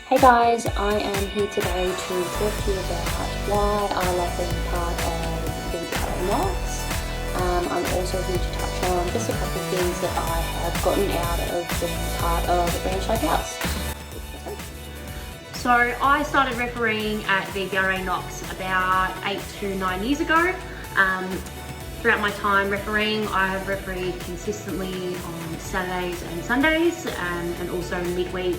Hey guys, I am here today to talk to you about why I love being part of VBRA Knox. I'm also here to touch on just a couple of things that I have gotten out of being part of a branch like ours. So I started refereeing at VBRA Knox about 8 to 9 years ago. Throughout my time refereeing, I have refereed consistently on Saturdays and Sundays and also midweek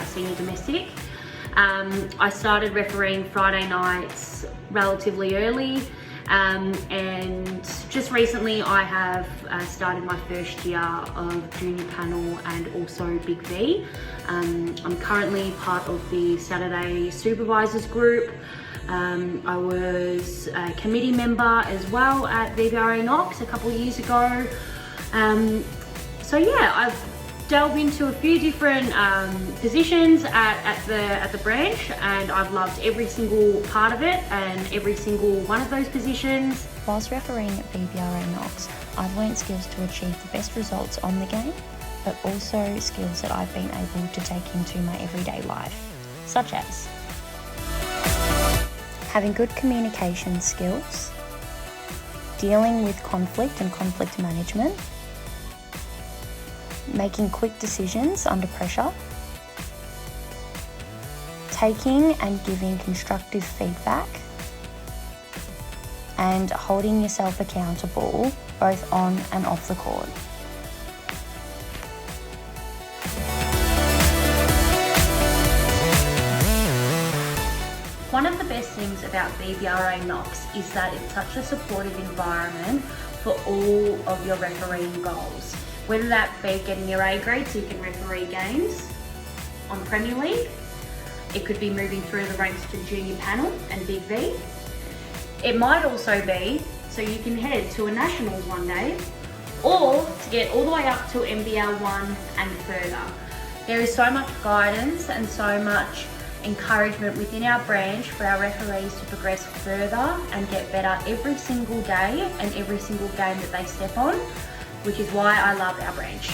senior domestic. I started refereeing Friday nights relatively early and just recently I have started my first year of junior panel and also Big V. I'm currently part of the Saturday supervisors group. I was a committee member as well at VBRA Knox a couple of years ago. So yeah, I've delved into a few different positions at the branch, and I've loved every single part of it and every single one of those positions. Whilst refereeing at VBRA Knox, I've learnt skills to achieve the best results on the game, but also skills that I've been able to take into my everyday life, such as having good communication skills, dealing with conflict and conflict management, making quick decisions under pressure, taking and giving constructive feedback, and holding yourself accountable both on and off the court. One of the best things about VBRA Knox is that it's such a supportive environment for all of your refereeing goals. Whether that be getting your A grade so you can referee games on Premier League, it could be moving through the ranks to junior panel and Big V. It might also be so you can head to a nationals one day, or to get all the way up to MBL 1 and further. There is so much guidance and so much encouragement within our branch for our referees to progress further and get better every single day and every single game that they step on, which is why I love our branch.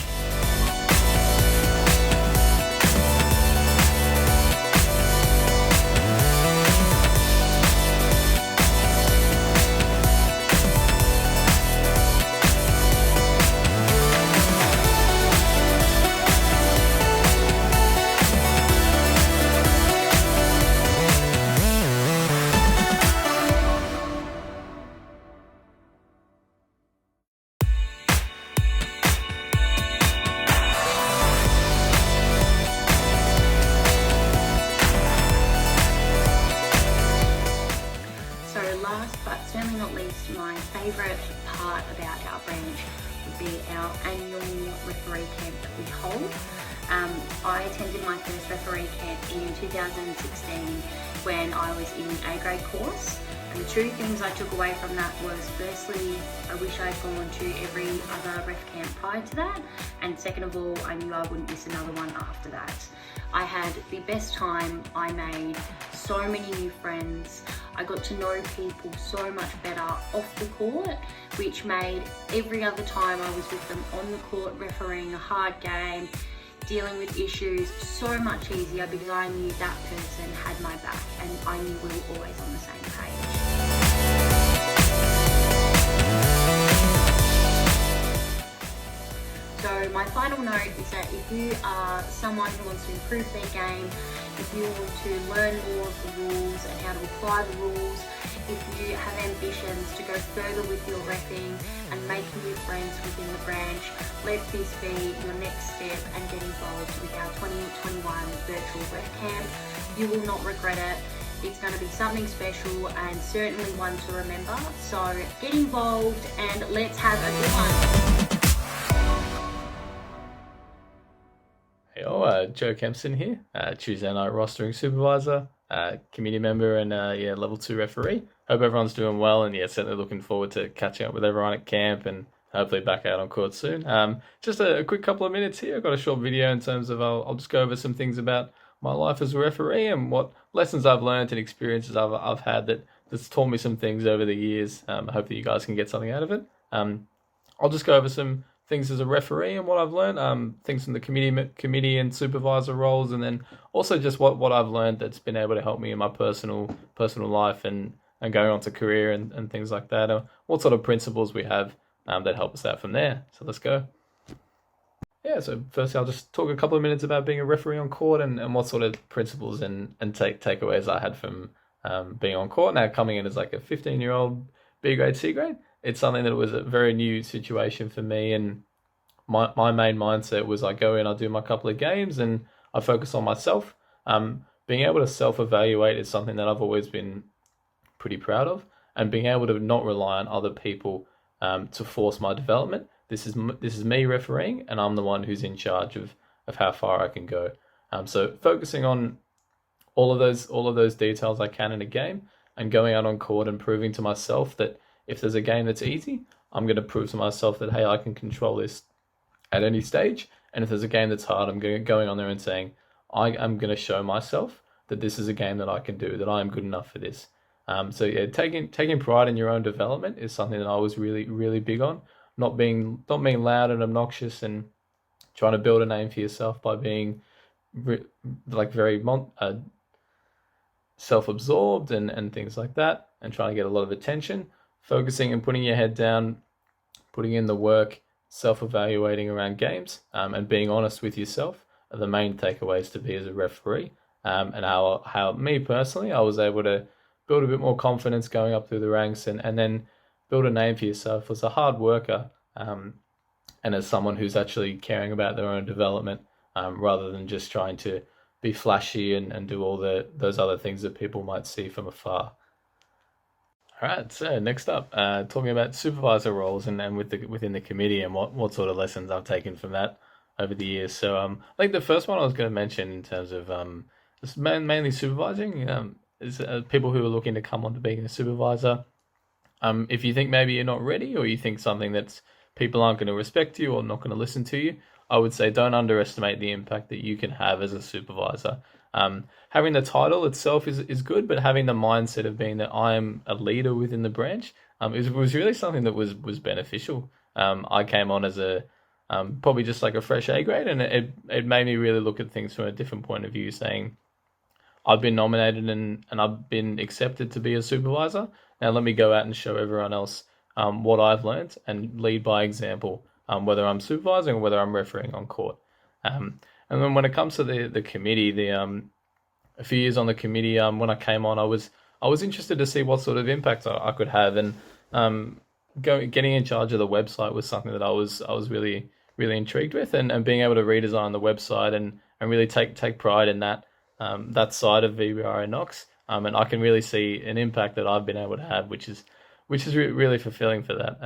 Last but certainly not least, my favourite part about our branch would be our annual referee camp that we hold. I attended my first referee camp in 2016 when I was in A grade course, and the two things I took away from that was, firstly, I wish I'd gone to every other ref camp prior to that, and second of all, I knew I wouldn't miss another one after that. I had the best time. I made so many new friends. I got to know people so much better off the court, which made every other time I was with them on the court refereeing a hard game, dealing with issues, so much easier because I knew that person had my back and I knew we were always on the same page. So my final note is that if you are someone who wants to improve their game, if you want to learn more of the rules and how to apply the rules, if you have ambitions to go further with your reffing and make new friends within the branch, let this be your next step and get involved with our 2021 virtual ref camp. You will not regret it. It's going to be something special and certainly one to remember. So get involved and let's have a good one. Hey, Joe Kempson here, Tuesday night rostering supervisor, committee member and level 2 referee. Hope everyone's doing well, and certainly looking forward to catching up with everyone at camp and hopefully back out on court soon. Just a quick couple of minutes here. I've got a short video in terms of I'll just go over some things about my life as a referee and what lessons I've learned and experiences I've had that's taught me some things over the years. Hopefully you guys can get something out of it. I'll just go over some things as a referee and what I've learned, things from the committee and supervisor roles, and then also just what I've learned that's been able to help me in my personal life and going on to career and things like that. What sort of principles we have that help us out from there. So let's go. Yeah, so firstly, I'll just talk a couple of minutes about being a referee on court and what sort of principles and takeaways I had from being on court. Now, coming in as like a 15-year-old B grade, C grade, it's something that was a very new situation for me. And my main mindset was I go in, I do my couple of games, and I focus on myself. Being able to self-evaluate is something that I've always been pretty proud of, and being able to not rely on other people to force my development. This is me refereeing, and I'm the one who's in charge of how far I can go. So focusing on all of those details I can in a game, and going out on court and proving to myself that if there's a game that's easy, I'm going to prove to myself that, hey, I can control this at any stage. And if there's a game that's hard, I'm going on there and saying, I'm going to show myself that this is a game that I can do, that I am good enough for this. So yeah, taking pride in your own development is something that I was really, really big on. Not being loud and obnoxious and trying to build a name for yourself by being very self-absorbed and things like that, and trying to get a lot of attention. Focusing and putting your head down, putting in the work, self-evaluating around games, and being honest with yourself are the main takeaways to be as a referee. And how me personally, I was able to build a bit more confidence going up through the ranks and then build a name for yourself as a hard worker, and as someone who's actually caring about their own development, rather than just trying to be flashy and do all those other things that people might see from afar. All right, so next up, talking about supervisor roles and within the committee and what sort of lessons I've taken from that over the years. So I think the first one I was going to mention in terms of just mainly supervising is people who are looking to come on to being a supervisor. If you think maybe you're not ready, or you think something that's people aren't going to respect you or not going to listen to you, I would say don't underestimate the impact that you can have as a supervisor. Having the title itself is good, but having the mindset of being that I am a leader within the branch was really something that was beneficial. I came on as a probably just like a fresh A grade, and it made me really look at things from a different point of view, saying I've been nominated and I've been accepted to be a supervisor. Now let me go out and show everyone else what I've learned and lead by example, whether I'm supervising or whether I'm refereeing on court. And then when it comes to the committee, a few years on the committee, when I came on, I was interested to see what sort of impact I could have, and getting in charge of the website was something that I was really, really intrigued with, and being able to redesign the website and really take pride in that side of VBRA Knox, and I can really see an impact that I've been able to have, which is really fulfilling for that.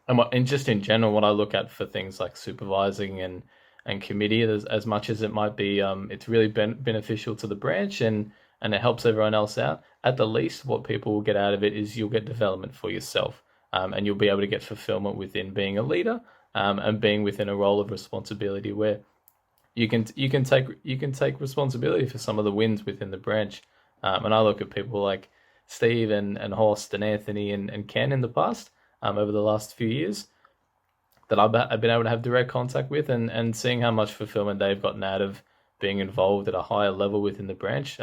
And just in general, what I look at for things like supervising and committee, as much as it might be, it's really beneficial to the branch and it helps everyone else out. At the least, what people will get out of it is you'll get development for yourself, and you'll be able to get fulfillment within being a leader, and being within a role of responsibility where you can take responsibility for some of the wins within the branch. And I look at people like Steve and Horst and Anthony and Ken in the past, over the last few years, that I've been able to have direct contact with, and seeing how much fulfillment they've gotten out of being involved at a higher level within the branch,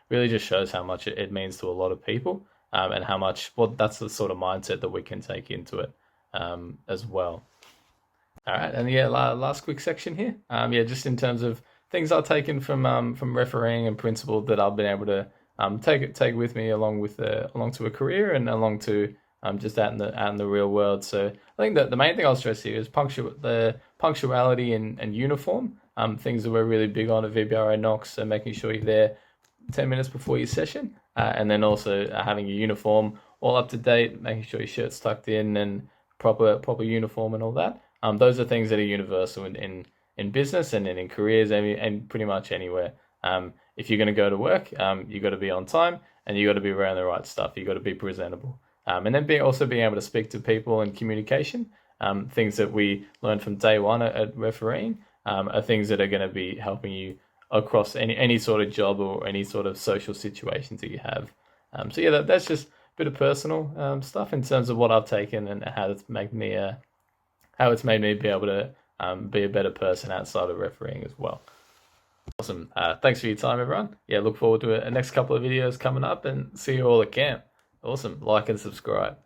really just shows how much it means to a lot of people, and how much, that's the sort of mindset that we can take into it as well. All right, and yeah, last quick section here. Just in terms of things I've taken from refereeing and principle that I've been able to take with me along to a career and along to just out in the real world. So I think that the main thing I'll stress here is the punctuality and uniform. Things that we're really big on at VBRA Knox, so making sure you're there 10 minutes before your session, and then also having your uniform all up to date, making sure your shirt's tucked in and proper uniform and all that. Those are things that are universal in business and in careers and pretty much anywhere. If you're going to go to work, you got to be on time and you got to be wearing the right stuff. You got to be presentable. And then being able to speak to people and communication, things that we learned from day one at refereeing, are things that are going to be helping you across any sort of job or any sort of social situations that you have. That's just a bit of personal stuff in terms of what I've taken and how it's made me how it's made me be able to be a better person outside of refereeing as well. Awesome. Thanks for your time, everyone. Yeah, look forward to a next couple of videos coming up, and see you all at camp. Awesome. Like and subscribe.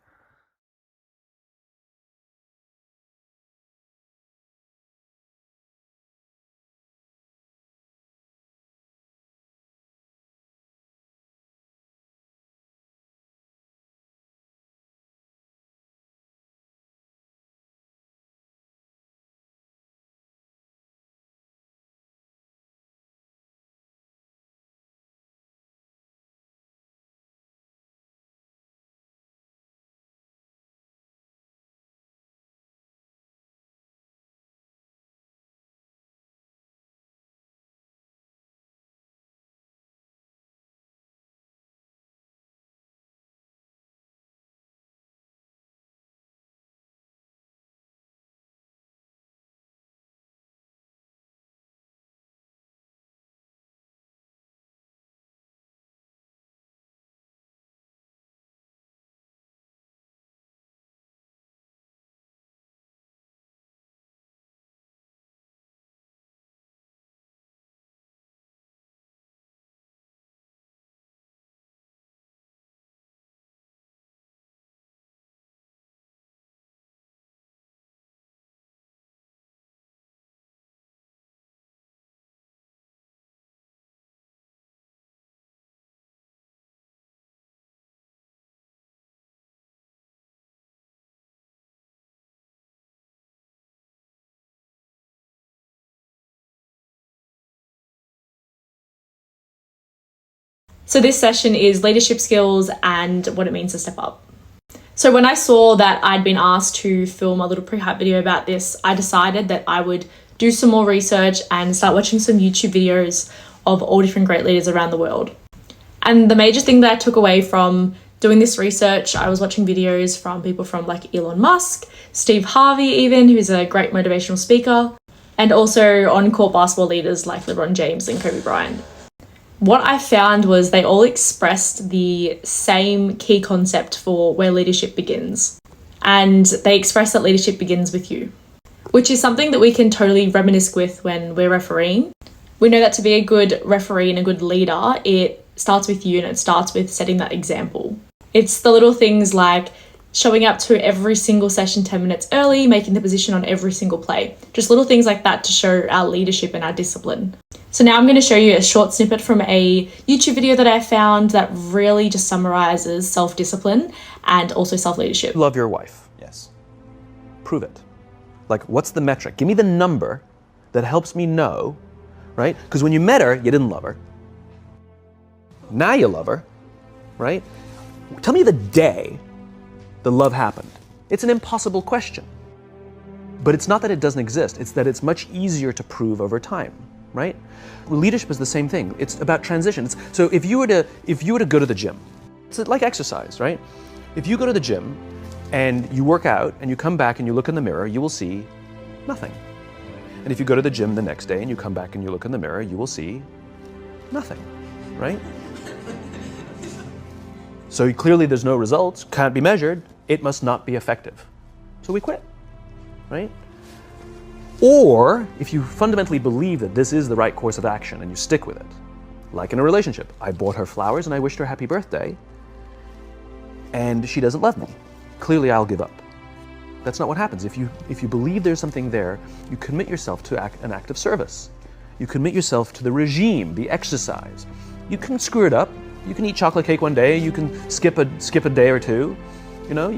So this session is leadership skills and what it means to step up. So when I saw that I'd been asked to film a little pre-hype video about this, I decided that I would do some more research and start watching some YouTube videos of all different great leaders around the world. And the major thing that I took away from doing this research, I was watching videos from people from like Elon Musk, Steve Harvey even, who's a great motivational speaker, and also on-court basketball leaders like LeBron James and Kobe Bryant. What I found was they all expressed the same key concept for where leadership begins. And they express that leadership begins with you, which is something that we can totally reminisce with when we're refereeing. We know that to be a good referee and a good leader, it starts with you, and it starts with setting that example. It's the little things like showing up to every single session 10 minutes early, making the position on every single play. Just little things like that to show our leadership and our discipline. So now I'm going to show you a short snippet from a YouTube video that I found that really just summarizes self-discipline and also self-leadership. Love your wife. Yes. Prove it. Like, what's the metric? Give me the number that helps me know, right? Because when you met her, you didn't love her. Now you love her, right? Tell me the day the love happened. It's an impossible question. But it's not that it doesn't exist, it's that it's much easier to prove over time, right? Leadership is the same thing. It's about transitions. So if you were to go to the gym, it's like exercise, right? If you go to the gym and you work out and you come back and you look in the mirror, you will see nothing. And if you go to the gym the next day and you come back and you look in the mirror, you will see nothing, right? So clearly there's no results, can't be measured, it must not be effective. So we quit, right? Or if you fundamentally believe that this is the right course of action and you stick with it, like in a relationship, I bought her flowers and I wished her happy birthday, and she doesn't love me. Clearly I'll give up. That's not what happens. If you believe there's something there, you commit yourself to an act of service. You commit yourself to the regime, the exercise. You can screw it up. You can eat chocolate cake one day, you can skip a day or two, you know,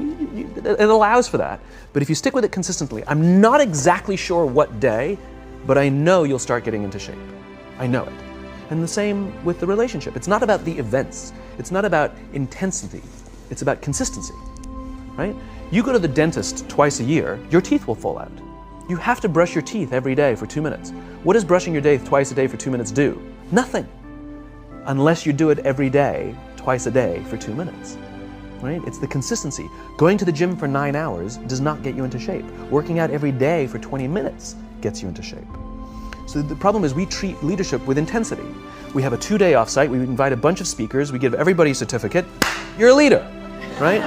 it allows for that. But if you stick with it consistently, I'm not exactly sure what day, but I know you'll start getting into shape. I know it. And the same with the relationship. It's not about the events. It's not about intensity. It's about consistency, right? You go to the dentist twice a year, your teeth will fall out. You have to brush your teeth every day for 2 minutes. What does brushing your teeth twice a day for 2 minutes do? Nothing. Unless you do it every day, twice a day for 2 minutes, right? It's the consistency. Going to the gym for 9 hours does not get you into shape. Working out every day for 20 minutes gets you into shape. So the problem is we treat leadership with intensity. We have a 2-day offsite, we invite a bunch of speakers, we give everybody a certificate, you're a leader, right?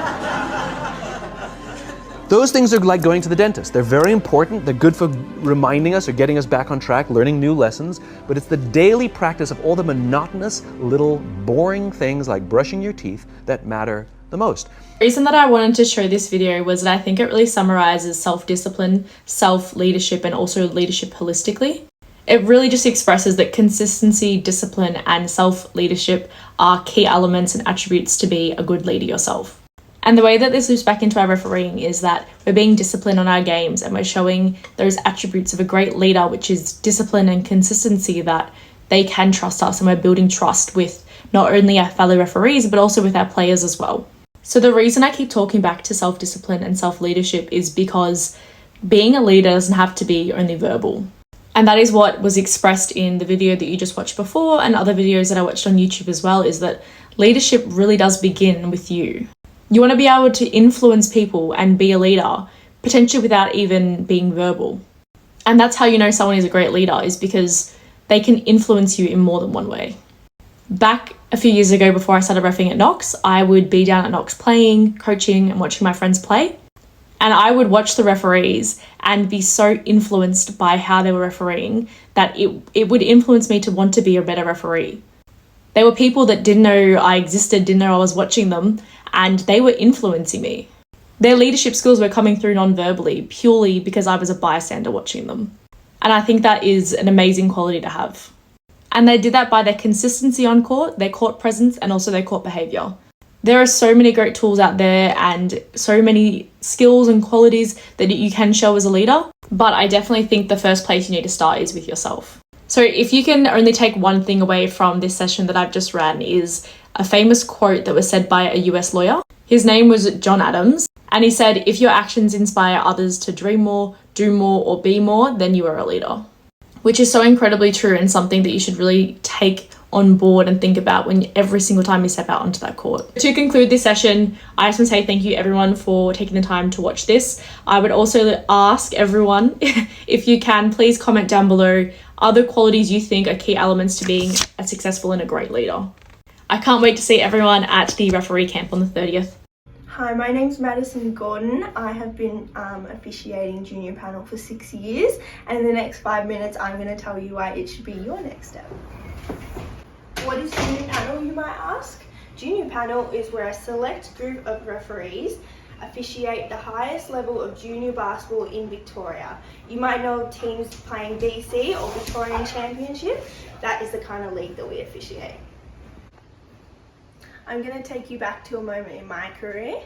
Those things are like going to the dentist. They're very important. They're good for reminding us or getting us back on track, learning new lessons. But it's the daily practice of all the monotonous, little, boring things like brushing your teeth that matter the most. The reason that I wanted to show this video was that I think it really summarizes self-discipline, self-leadership, and also leadership holistically. It really just expresses that consistency, discipline, and self-leadership are key elements and attributes to be a good leader yourself. And the way that this loops back into our refereeing is that we're being disciplined on our games and we're showing those attributes of a great leader, which is discipline and consistency, that they can trust us, and we're building trust with not only our fellow referees, but also with our players as well. So the reason I keep talking back to self-discipline and self-leadership is because being a leader doesn't have to be only verbal. And that is what was expressed in the video that you just watched before and other videos that I watched on YouTube as well, is that leadership really does begin with you. You want to be able to influence people and be a leader, potentially without even being verbal. And that's how you know someone is a great leader, is because they can influence you in more than one way. Back a few years ago, before I started refereeing at Knox, I would be down at Knox playing, coaching, and watching my friends play. And I would watch the referees and be so influenced by how they were refereeing that it would influence me to want to be a better referee. They were people that didn't know I existed, didn't know I was watching them, and they were influencing me. Their leadership skills were coming through non-verbally, purely because I was a bystander watching them. And I think that is an amazing quality to have. And they did that by their consistency on court, their court presence, and also their court behaviour. There are so many great tools out there and so many skills and qualities that you can show as a leader, but I definitely think the first place you need to start is with yourself. So if you can only take one thing away from this session that I've just ran, is a famous quote that was said by a US lawyer. His name was John Adams, and he said, "If your actions inspire others to dream more, do more, or be more, then you are a leader." Which is so incredibly true, and something that you should really take on board and think about when every single time you step out onto that court. To conclude this session, I just want to say thank you everyone for taking the time to watch this. I would also ask everyone, if you can, please comment down below other qualities you think are key elements to being a successful and a great leader. I can't wait to see everyone at the referee camp on the 30th. Hi, my name's Madison Gordon. I have been officiating junior panel for 6 years, and in the next 5 minutes I'm going to tell you why it should be your next step. What is junior panel, you might ask? Junior panel is where a select group of referees officiate the highest level of junior basketball in Victoria. You might know of teams playing BC or Victorian Championship. That is the kind of league that we officiate. I'm going to take you back to a moment in my career.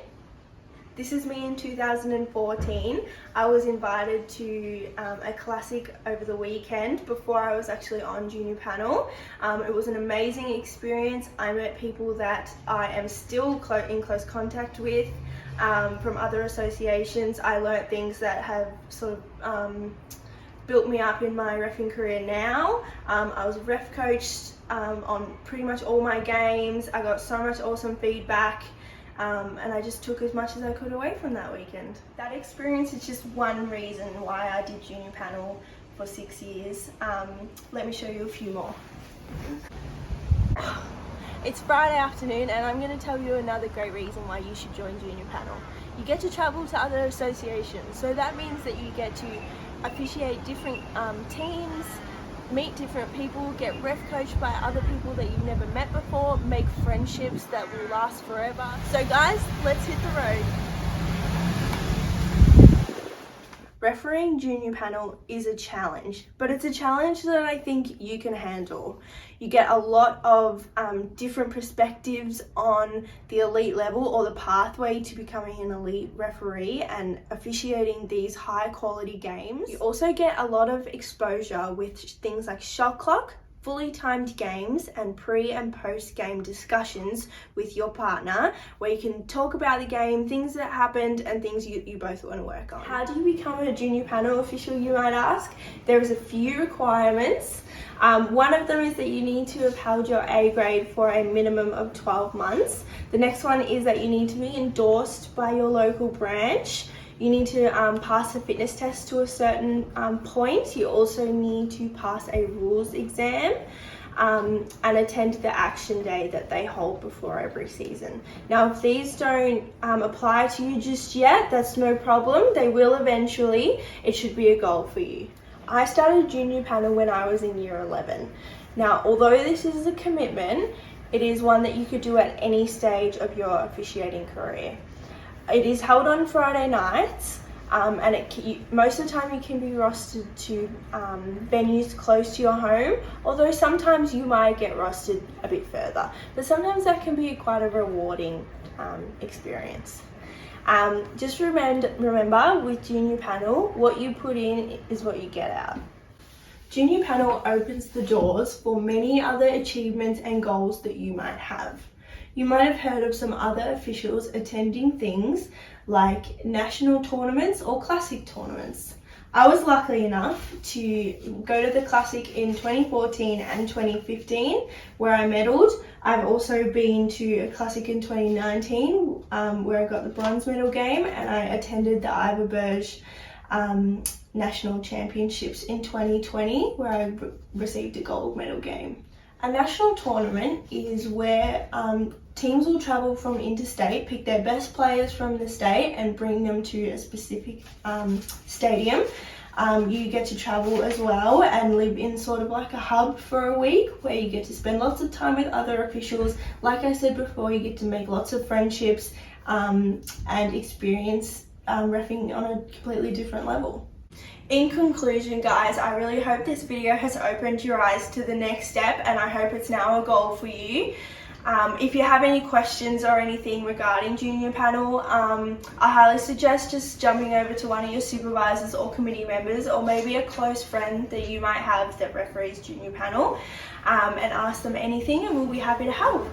This is me in 2014. I was invited to a classic over the weekend before I was actually on junior panel. It was an amazing experience. I met people that I am still in close contact with from other associations. I learnt things that have sort of built me up in my reffing career now. I was ref coached on pretty much all my games. I got so much awesome feedback. And I just took as much as I could away from that weekend. That experience is just one reason why I did junior panel for 6 years. Let me show you a few more. It's Friday afternoon and I'm going to tell you another great reason why you should join junior panel. You get to travel to other associations, so that means that you get to officiate different teams, meet different people, get ref coached by other people that you've never met before, make friendships that will last forever. So guys, let's hit the road. Refereeing junior panel is a challenge, but it's a challenge that I think you can handle. You get a lot of different perspectives on the elite level or the pathway to becoming an elite referee and officiating these high quality games. You also get a lot of exposure with things like shot clock, fully timed games, and pre and post game discussions with your partner, where you can talk about the game, things that happened, and things you both want to work on. How do you become a junior panel official, you might ask? There is a few requirements. One of them is that you need to have held your A grade for a minimum of 12 months. The next one is that you need to be endorsed by your local branch. You need to pass a fitness test to a certain point. You also need to pass a rules exam. and attend the action day that they hold before every season. Now, if these don't apply to you just yet, that's no problem. They will eventually. It should be a goal for you. I started junior panel when I was in year 11. Now, although this is a commitment, it is one that you could do at any stage of your officiating career. It is held on Friday nights, and most of the time you can be rostered to venues close to your home, although sometimes you might get rostered a bit further. But sometimes that can be quite a rewarding experience. Just remember, with junior panel, what you put in is what you get out. Junior panel opens the doors for many other achievements and goals that you might have. You might have heard of some other officials attending things like national tournaments or classic tournaments. I was lucky enough to go to the classic in 2014 and 2015 where I medalled. I've also been to a classic in 2019 where I got the bronze medal game, and I attended the Iberberge National Championships in 2020 where I received a gold medal game. A national tournament is where teams will travel from interstate, pick their best players from the state and bring them to a specific stadium. You get to travel as well and live in sort of like a hub for a week where you get to spend lots of time with other officials. Like I said before, you get to make lots of friendships and experience reffing on a completely different level. In conclusion, guys, I really hope this video has opened your eyes to the next step, and I hope it's now a goal for you. If you have any questions or anything regarding junior panel, I highly suggest just jumping over to one of your supervisors or committee members, or maybe a close friend that you might have that referees junior panel, and ask them anything, and we'll be happy to help.